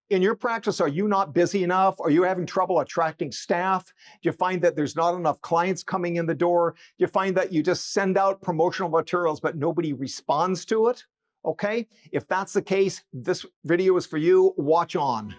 In your practice, are you not busy enough? Are you having trouble attracting staff? Do you find that there's not enough clients coming in the door? Do you find that you just send out promotional materials, but nobody responds to it? Okay, if that's the case, this video is for you. Watch on.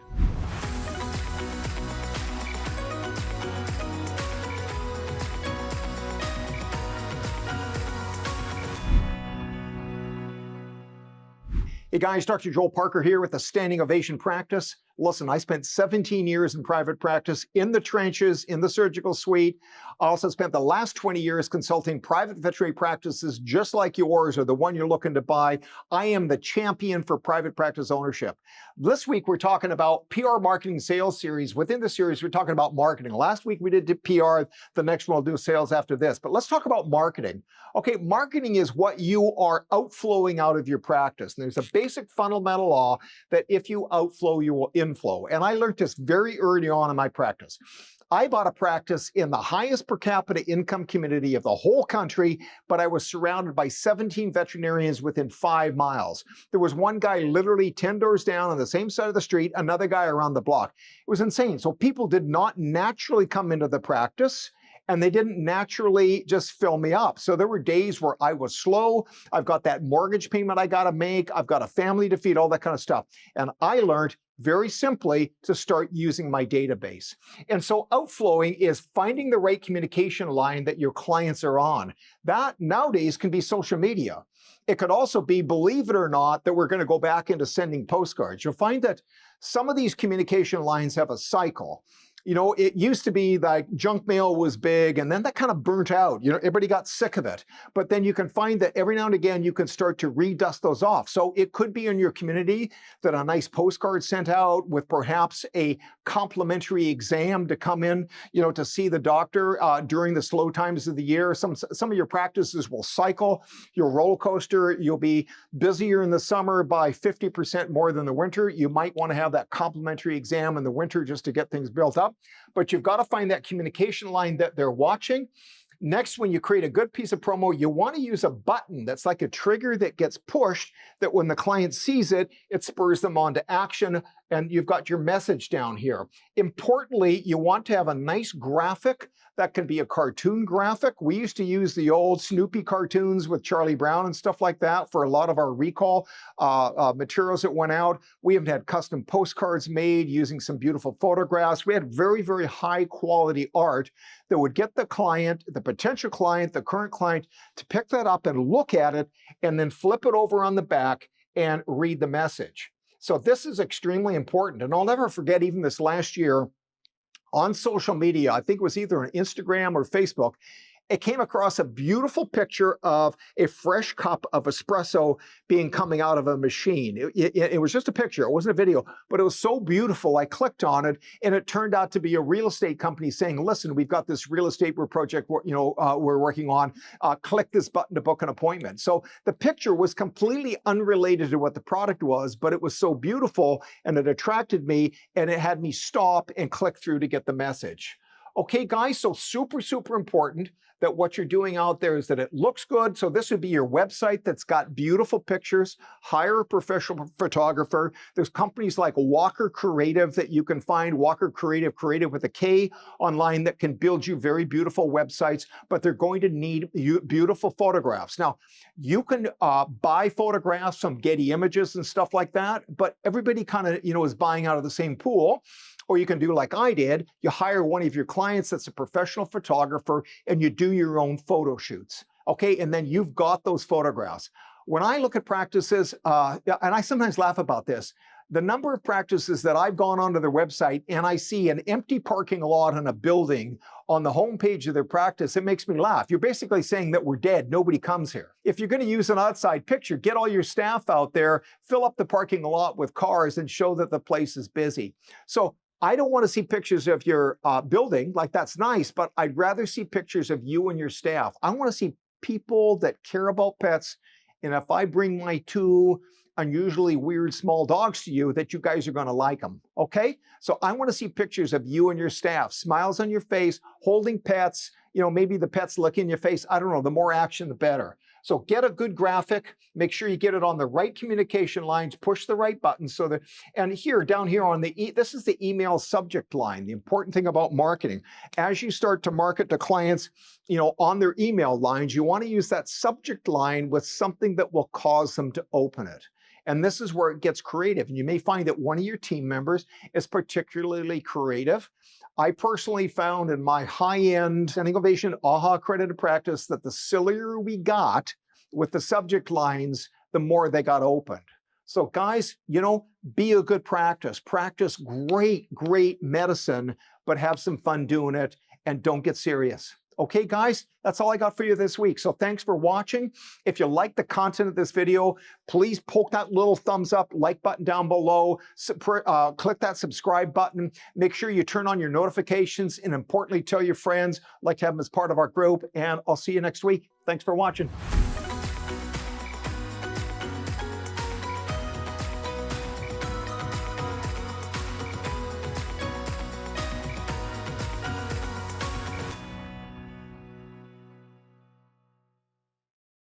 Hey guys, Dr. Joel Parker here with the Standing Ovation Practice. Listen, I spent 17 years in private practice, in the trenches, in the surgical suite. I also spent the last 20 years consulting private veterinary practices just like yours or the one you're looking to buy. I am the champion for private practice ownership. This week, we're talking about PR marketing sales series. Within the series, we're talking about marketing. Last week, we did PR. The next one, we'll do sales after this. But let's talk about marketing. Okay, marketing is what you are outflowing out of your practice. And there's a basic fundamental law that if you outflow, you will inflow. And I learned this very early on in my practice. I bought a practice in the highest per capita income community of the whole country, but I was surrounded by 17 veterinarians within 5 miles. There was one guy literally 10 doors down on the same side of the street, another guy around the block. It was insane. So people did not naturally come into the practice, and they didn't naturally just fill me up. So there were days where I was slow. I've got that mortgage payment I got to make. I've got a family to feed, all that kind of stuff. And I learned very simply to start using my database. And so outflowing is finding the right communication line that your clients are on. That nowadays can be social media. It could also be, believe it or not, that we're going to go back into sending postcards. You'll find that some of these communication lines have a cycle. You know, it used to be like junk mail was big, and then that kind of burnt out. You know, everybody got sick of it. But then you can find that every now and again, you can start to redust those off. So it could be in your community that a nice postcard sent out with perhaps a complimentary exam to come in, you know, to see the doctor during the slow times of the year. Some of your practices will cycle. Your roller coaster, you'll be busier in the summer by 50% more than the winter. You might want to have that complimentary exam in the winter just to get things built up. But you've got to find that communication line that they're watching. Next, when you create a good piece of promo, you want to use a button that's like a trigger that gets pushed, that when the client sees it, it spurs them on to action, and you've got your message down here. Importantly, you want to have a nice graphic. That can be a cartoon graphic. We used to use the old Snoopy cartoons with Charlie Brown and stuff like that for a lot of our recall materials that went out. We have had custom postcards made using some beautiful photographs. We had very, very high quality art that would get the client, the potential client, the current client to pick that up and look at it and then flip it over on the back and read the message. So this is extremely important. And I'll never forget, even this last year, on social media, I think it was either on Instagram or Facebook, it came across a beautiful picture of a fresh cup of espresso coming out of a machine. It was just a picture. It wasn't a video, but it was so beautiful. I clicked on it, and it turned out to be a real estate company saying, listen, we've got this real estate project we're working on. Click this button to book an appointment. So the picture was completely unrelated to what the product was, but it was so beautiful, and it attracted me, and it had me stop and click through to get the message. Okay, guys, so super, super important that what you're doing out there is that it looks good. So this would be your website that's got beautiful pictures. Hire a professional photographer. There's companies like Walker Creative that you can find, Walker Creative with a K online, that can build you very beautiful websites, but they're going to need beautiful photographs. Now, you can buy photographs from Getty Images and stuff like that, but everybody kind of, is buying out of the same pool. Or you can do like I did, you hire one of your clients that's a professional photographer and you do your own photo shoots, okay? And then you've got those photographs. When I look at practices, and I sometimes laugh about this, the number of practices that I've gone onto their website and I see an empty parking lot in a building on the homepage of their practice, it makes me laugh. You're basically saying that we're dead, nobody comes here. If you're going to use an outside picture, get all your staff out there, fill up the parking lot with cars and show that the place is busy. So I don't want to see pictures of your building, like that's nice, but I'd rather see pictures of you and your staff. I want to see people that care about pets. And if I bring my 2 unusually weird small dogs to you, that you guys are going to like them, okay? So I want to see pictures of you and your staff, smiles on your face, holding pets, maybe the pets licking your face. I don't know, the more action, the better. So get a good graphic, make sure you get it on the right communication lines, push the right buttons so that, and here, down here on this is the email subject line, the important thing about marketing. As you start to market to clients, on their email lines, you want to use that subject line with something that will cause them to open it. And this is where it gets creative. And you may find that one of your team members is particularly creative. I personally found in my high-end Standing Ovation AHA accredited practice that the sillier we got with the subject lines, the more they got opened. So guys, be a good practice. Practice great medicine, but have some fun doing it and don't get serious. Okay, guys, that's all I got for you this week. So thanks for watching. If you like the content of this video, please poke that little thumbs up, like button down below, click that subscribe button. Make sure you turn on your notifications, and importantly, tell your friends, like to have them as part of our group, and I'll see you next week. Thanks for watching.